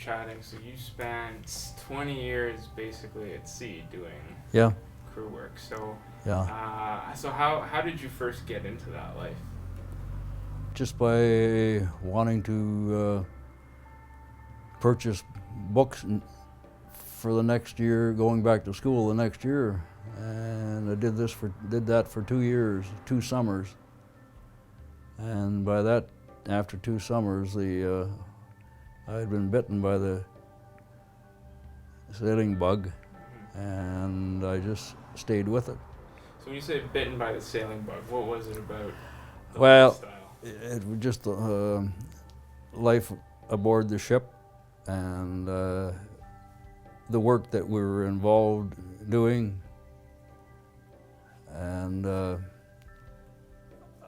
chatting, so you spent 20 years basically at sea doing Yeah, crew work. So, yeah. so how did you first get into that life? Just by wanting to purchase books for the next year, going back to school the next year, and I did that for 2 years, 2 summers, and by that, after 2 summers, I had been bitten by the sailing bug, and I just stayed with it. So when you say bitten by the sailing bug, what was it about the Well, lifestyle? it was just life aboard the ship, and the work that we were involved doing, and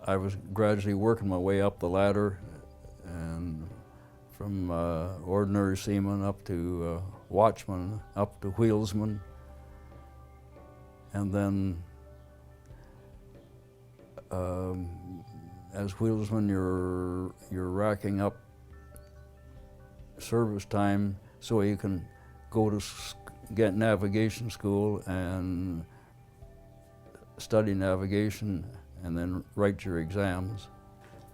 I was gradually working my way up the ladder, and from ordinary seaman up to watchman, up to wheelsman, and then as wheelsman you're racking up service time so you can go to get navigation school and study navigation and then write your exams.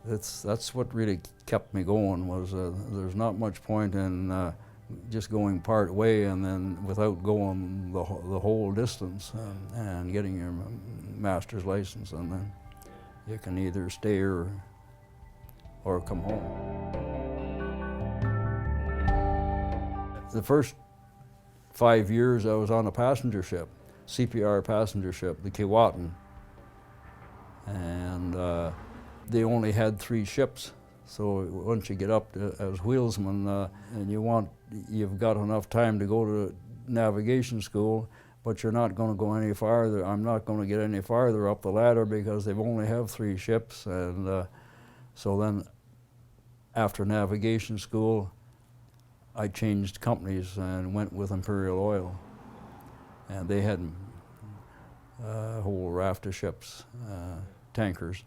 That's what really kept me going, was there's not much point in just going part way and then without going the whole distance and getting your master's license, and then you can either stay or come home. The first 5 years I was on a passenger ship, CPR passenger ship, the Keewatin, and they only had 3 ships. So once you get up as wheelsman and you've got enough time to go to navigation school, but you're not going to go any farther. I'm not going to get any farther up the ladder because they've only have 3 ships. And so then after navigation school, I changed companies and went with Imperial Oil. And they had a whole raft of ships, tankers.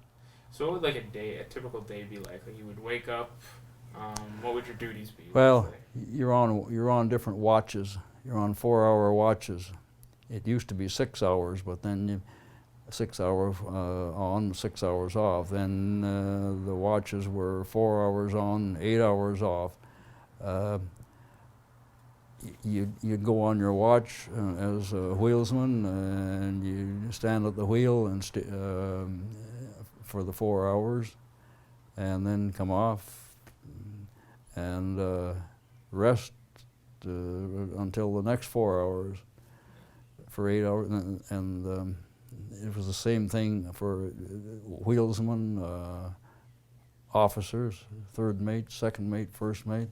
So what would a typical day be like? Like you would wake up, what would your duties be? Well, you're on different watches. You're on 4-hour watches. It used to be 6 hours, but then 6 hours on, 6 hours off. Then the watches were 4 hours on, 8 hours off. You'd go on your watch as a wheelsman, and you stand at the wheel and for the 4 hours, and then come off and rest until the next 4 hours for 8 hours, and it was the same thing for wheelsmen, officers, third mate, second mate, first mate.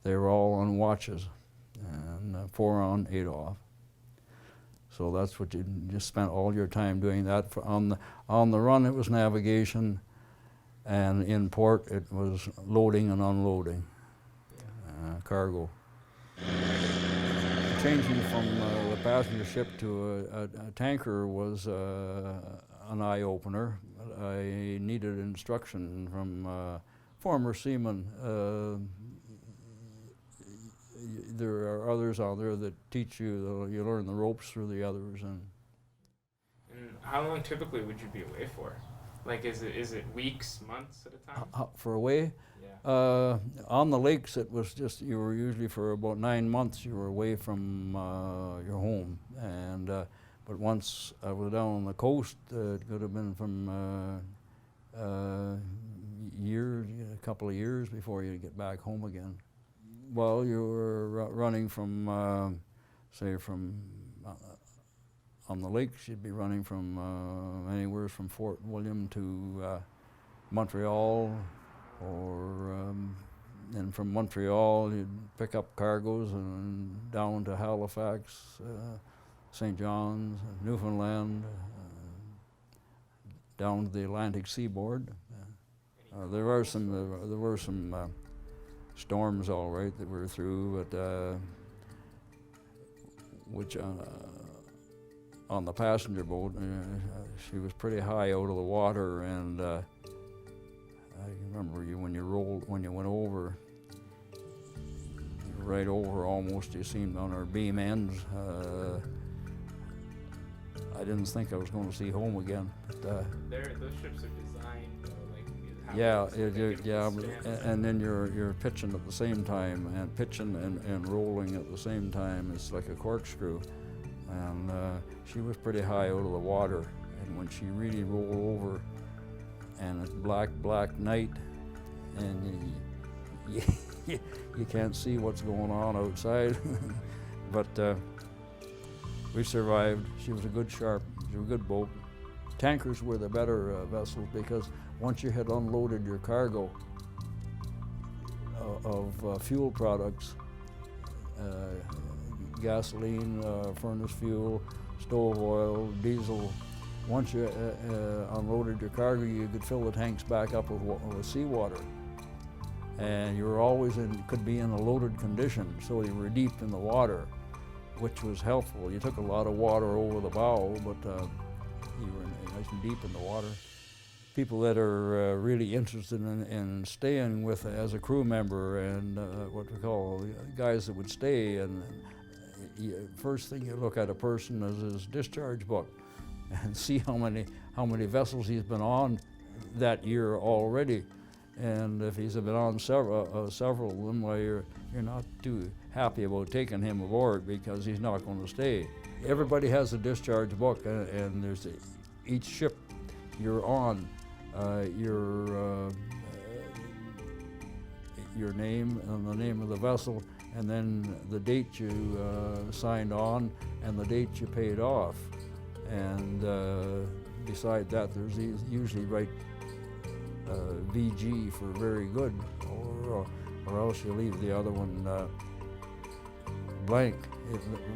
They were all on watches, and 4 on, 8 off. So that's what you just spent all your time doing. That on the run it was navigation, and in port it was loading and unloading cargo. Changing from the passenger ship to a tanker was an eye-opener. I needed instruction from former seamen. There are others out there that teach you, you learn the ropes through the others. And how long typically would you be away for? Like, is it weeks, months at a time? For away? Yeah. On the lakes, it was just, you were usually for about 9 months you were away from your home. And but once I was down on the coast, it could have been from years, a couple of years before you get back home again. Well, you were running from, say, from on the lakes, you'd be running from anywhere from Fort William to Montreal, or and from Montreal you'd pick up cargoes and down to Halifax, St. John's, Newfoundland, down to the Atlantic seaboard. There were some storms, all right, that we're through, but which on the passenger boat, she was pretty high out of the water, and I remember when you went over, you right over almost. You seen on our beam ends. I didn't think I was going to see home again. But, those ships are designed though, like yeah, and then you're pitching at the same time, and pitching and rolling at the same time. It's like a corkscrew. And she was pretty high out of the water, and when she really rolled over, and it's black night, and you can't see what's going on outside. But we survived. She was a good sharp, she was a good boat. Tankers were the better vessels, because once you had unloaded your cargo of fuel products, gasoline, furnace fuel, stove oil, diesel. Once you unloaded your cargo, you could fill the tanks back up with seawater. And you were always could be in a loaded condition, so you were deep in the water, which was helpful. You took a lot of water over the bow, but you were nice and deep in the water. People that are really interested in staying with as a crew member, and what we call guys that would stay, and first thing you look at a person is his discharge book and see how many vessels he's been on that year already. And if he's been on several of them, well, you're not too happy about taking him aboard, because he's not going to stay. Everybody has a discharge book, and there's each ship you're on, your name and the name of the vessel, and then the date you signed on and the date you paid off. And beside that, there's usually right VG for very good, or else you leave the other one blank.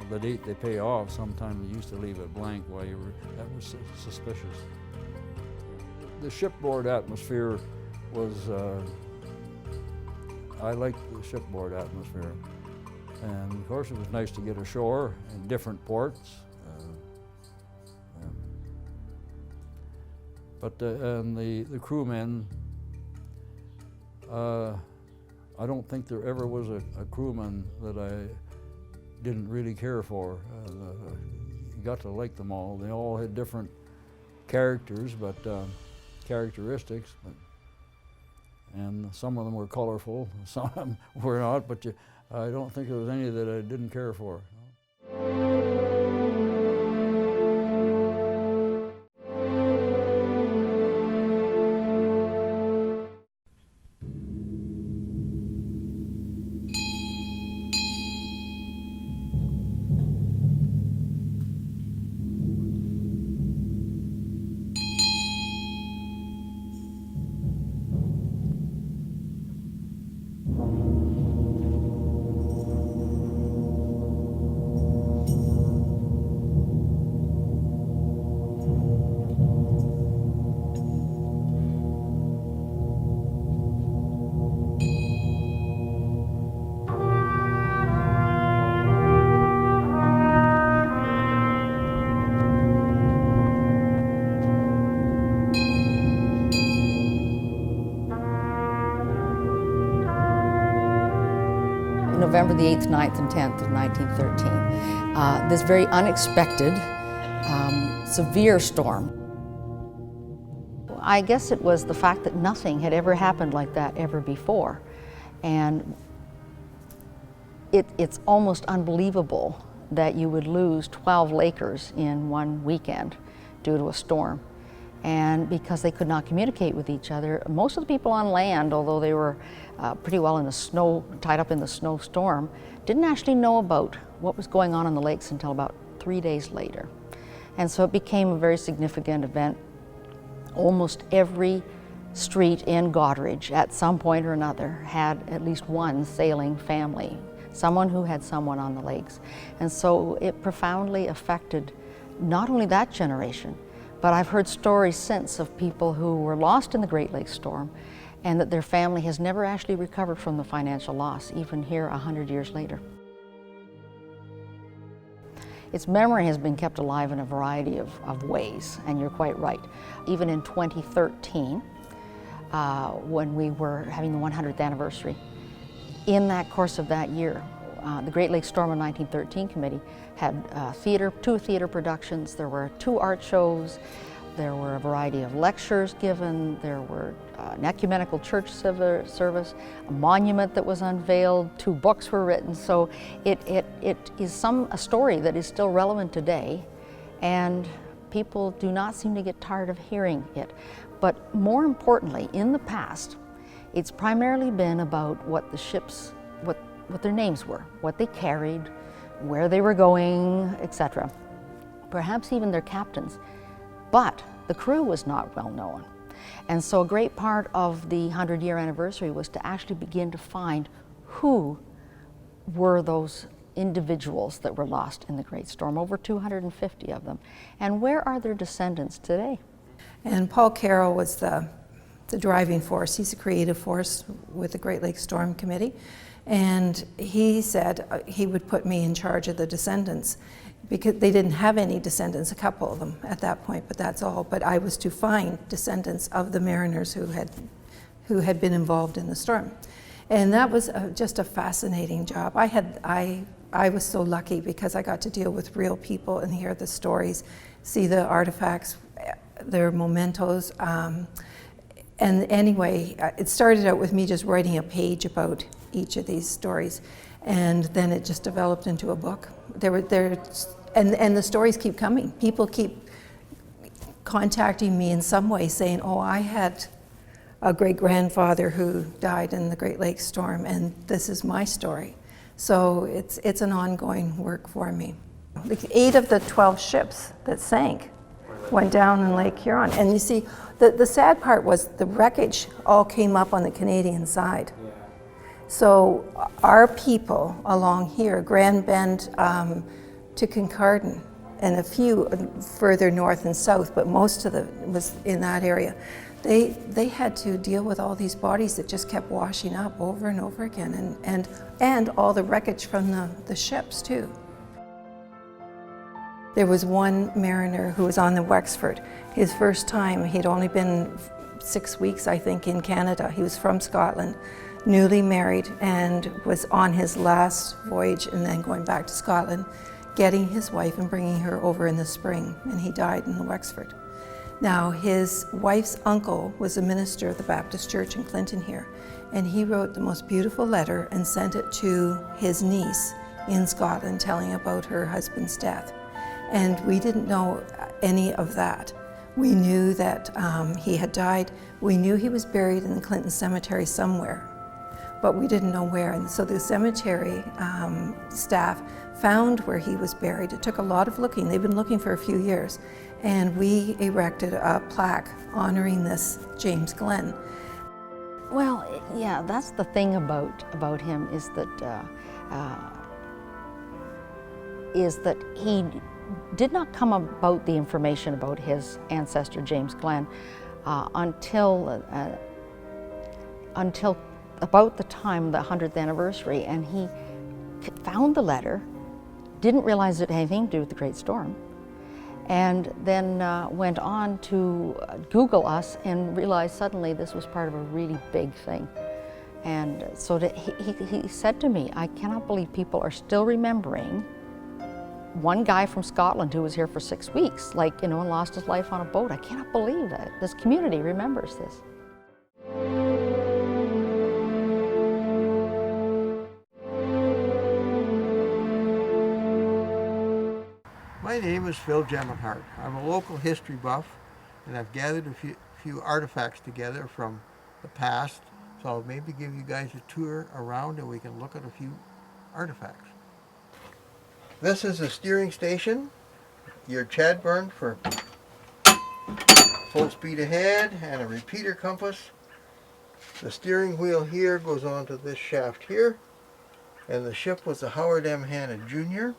The date they pay off, sometimes they used to leave it blank while you were, that was suspicious. The shipboard atmosphere was, I liked the shipboard atmosphere. And of course it was nice to get ashore in different ports. But and the crewmen, I don't think there ever was a crewman that I didn't really care for. You got to like them all. They all had different characters, but characteristics, and some of them were colorful, some of them were not, but I don't think there was any that I didn't care for. November the 8th, 9th, and 10th of 1913. This very unexpected, severe storm. I guess it was the fact that nothing had ever happened like that ever before. And it's almost unbelievable that you would lose 12 Lakers in one weekend due to a storm. And because they could not communicate with each other, most of the people on land, although they were pretty well in the snow, tied up in the snowstorm, didn't actually know about what was going on the lakes until about 3 days later. And so it became a very significant event. Almost every street in Goderich at some point or another had at least one sailing family, someone who had someone on the lakes. And so it profoundly affected not only that generation, but I've heard stories since of people who were lost in the Great Lakes storm and that their family has never actually recovered from the financial loss, even here 100 years later. Its memory has been kept alive in a variety of ways, and you're quite right. Even in 2013, when we were having the 100th anniversary, in that course of that year, the Great Lakes Storm of 1913 Committee had two theater productions, there were 2 art shows, there were a variety of lectures given, there were an ecumenical church service, a monument that was unveiled, 2 books were written, so it is a story that is still relevant today, and people do not seem to get tired of hearing it. But more importantly, in the past, it's primarily been about what the ships, what their names were, what they carried, where they were going, etc. Perhaps even their captains. But the crew was not well known. And so a great part of the 100-year anniversary was to actually begin to find who were those individuals that were lost in the Great Storm, over 250 of them. And where are their descendants today? And Paul Carroll was the driving force. He's a creative force with the Great Lakes Storm Committee. And he said he would put me in charge of the descendants because they didn't have any descendants, a couple of them at that point, but that's all. But I was to find descendants of the mariners who had been involved in the storm. And that was just a fascinating job. I was so lucky because I got to deal with real people and hear the stories, see the artifacts, their mementos. And anyway, it started out with me just writing a page about each of these stories, and then it just developed into a book. And the stories keep coming. People keep contacting me in some way saying, oh, I had a great-grandfather who died in the Great Lakes Storm, and this is my story. So it's an ongoing work for me. 8 of the 12 ships that sank went down in Lake Huron. And you see, the sad part was the wreckage all came up on the Canadian side. Yeah. So our people along here, Grand Bend to Kincardine, and a few further north and south, but most of it was in that area, they had to deal with all these bodies that just kept washing up over and over again, and all the wreckage from the ships too. There was one mariner who was on the Wexford. His first time, he'd only been 6 weeks, I think, in Canada. He was from Scotland, newly married, and was on his last voyage and then going back to Scotland, getting his wife and bringing her over in the spring, and he died in the Wexford. Now, his wife's uncle was a minister of the Baptist Church in Clinton here, and he wrote the most beautiful letter and sent it to his niece in Scotland, telling about her husband's death. And we didn't know any of that. We knew that he had died. We knew he was buried in the Clinton Cemetery somewhere, but we didn't know where. And so the cemetery staff found where he was buried. It took a lot of looking. They've been looking for a few years. And we erected a plaque honoring this James Glenn. Well, yeah, that's the thing about him is that he did not come about the information about his ancestor James Glenn until about the time of the 100th anniversary, and he found the letter, didn't realize it had anything to do with the Great Storm, and then went on to Google us and realized suddenly this was part of a really big thing. And so he said to me, I cannot believe people are still remembering one guy from Scotland who was here for 6 weeks, and lost his life on a boat. I cannot believe that this community remembers this. My name is Phil Gemmenhart. I'm a local history buff, and I've gathered a few artifacts together from the past, so I'll maybe give you guys a tour around and we can look at a few artifacts. This is a steering station, your Chadburn for full speed ahead, and a repeater compass. The steering wheel here goes onto this shaft here, and the ship was the Howard M. Hanna Jr.,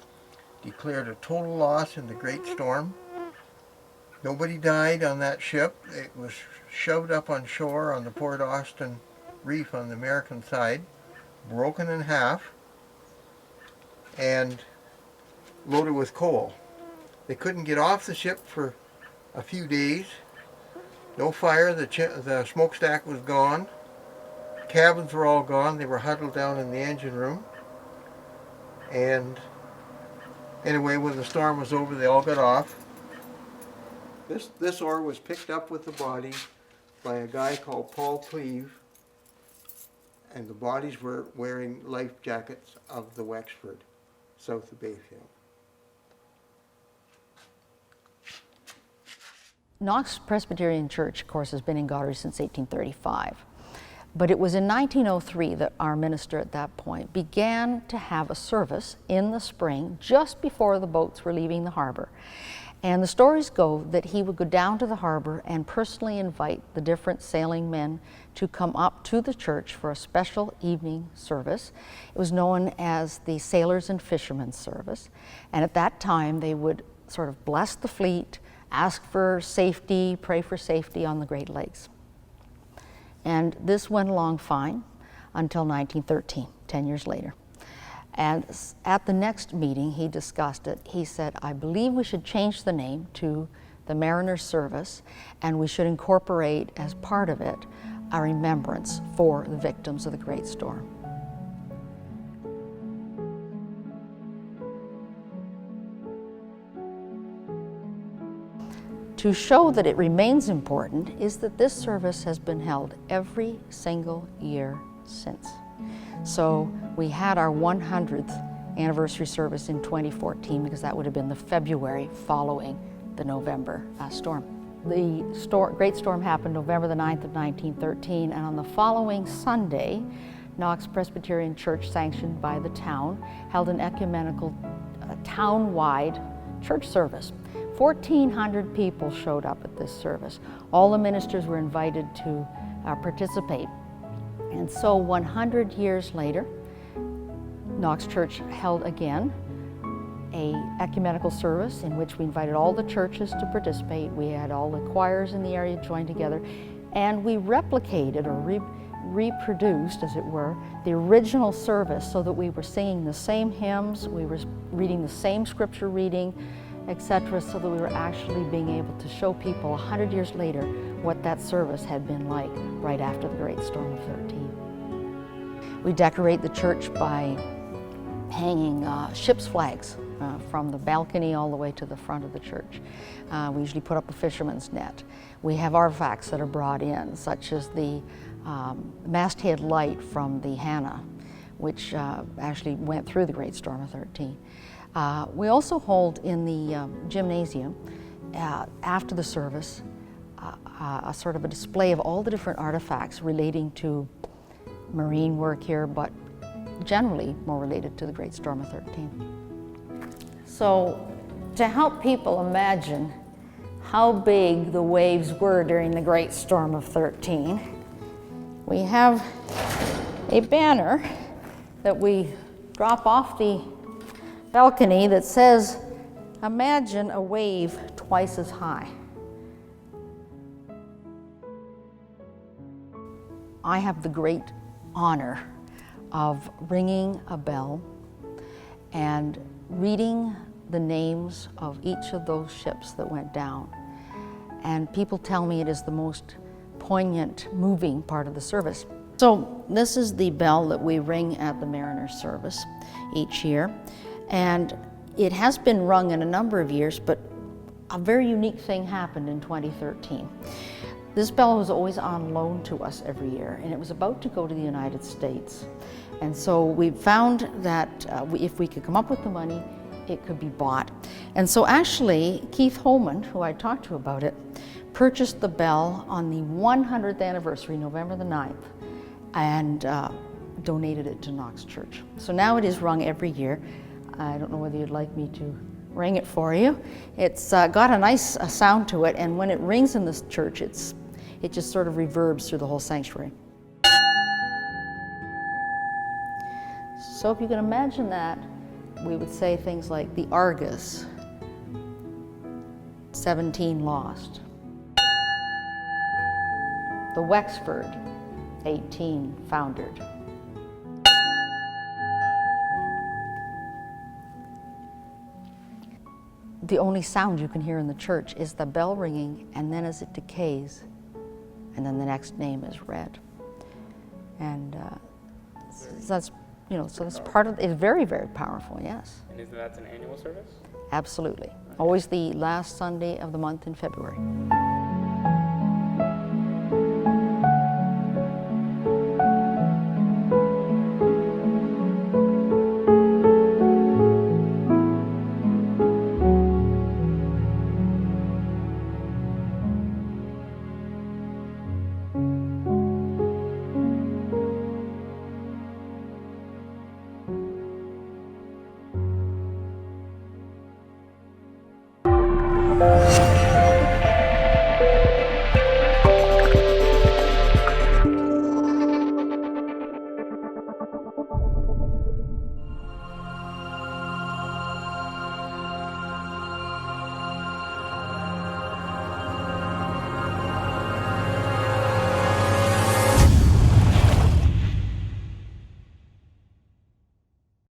declared a total loss in the Great Storm. Nobody died on that ship. It was shoved up on shore on the Port Austin Reef on the American side, broken in half, and loaded with coal. They couldn't get off the ship for a few days. No fire, the smokestack was gone. Cabins were all gone. They were huddled down in the engine room. And anyway, when the storm was over, they all got off. This oar was picked up with the body by a guy called Paul Cleve, and the bodies were wearing life jackets of the Wexford, south of Bayfield. Knox Presbyterian Church, of course, has been in Goderich since 1835. But it was in 1903 that our minister at that point began to have a service in the spring just before the boats were leaving the harbor. And the stories go that he would go down to the harbor and personally invite the different sailing men to come up to the church for a special evening service. It was known as the Sailors and Fishermen Service. And at that time, they would sort of bless the fleet, ask for safety, pray for safety on the Great Lakes. And this went along fine until 1913, 10 years later. And at the next meeting, he discussed it. He said, I believe we should change the name to the Mariners Service, and we should incorporate as part of it a remembrance for the victims of the Great Storm. To show that it remains important is that this service has been held every single year since. So we had our 100th anniversary service in 2014 because that would have been the February following the November storm. The Great Storm happened November the 9th of 1913, and on the following Sunday, Knox Presbyterian Church, sanctioned by the town, held an ecumenical town-wide church service. 1,400 people showed up at this service. All the ministers were invited to participate. And so 100 years later, Knox Church held again an ecumenical service in which we invited all the churches to participate. We had all the choirs in the area join together, and we replicated or reproduced, as it were, the original service so that we were singing the same hymns, we were reading the same scripture reading, etc., so that we were actually being able to show people 100 years later what that service had been like right after the Great Storm of 13. We decorate the church by hanging ship's flags from the balcony all the way to the front of the church. We usually put up a fisherman's net. We have artifacts that are brought in, such as the masthead light from the Hannah, which actually went through the Great Storm of 13. We also hold in the gymnasium, after the service, a sort of a display of all the different artifacts relating to marine work here, but generally more related to the Great Storm of 13. So, to help people imagine how big the waves were during the Great Storm of 13, we have a banner that we drop off the balcony that says, imagine a wave twice as high. I have the great honor of ringing a bell and reading the names of each of those ships that went down. And people tell me it is the most poignant, moving part of the service. So this is the bell that we ring at the Mariners Service each year. And it has been rung in a number of years, but a very unique thing happened in 2013. This bell was always on loan to us every year, and it was about to go to the United States. And so we found that if we could come up with the money, it could be bought. And so actually, Keith Holman, who I talked to about it, purchased the bell on the 100th anniversary, November the 9th, and donated it to Knox Church. So now it is rung every year. I don't know whether you'd like me to ring it for you. It's got a nice sound to it, and when it rings in this church, it just sort of reverbs through the whole sanctuary. So if you can imagine that, we would say things like the Argus, 17 lost. The Wexford, 18 foundered. The only sound you can hear in the church is the bell ringing, and then as it decays, and then the next name is read. And that's you know, so that's part of, it's very, very powerful, yes. And that's an annual service? Absolutely. Always the last Sunday of the month in February.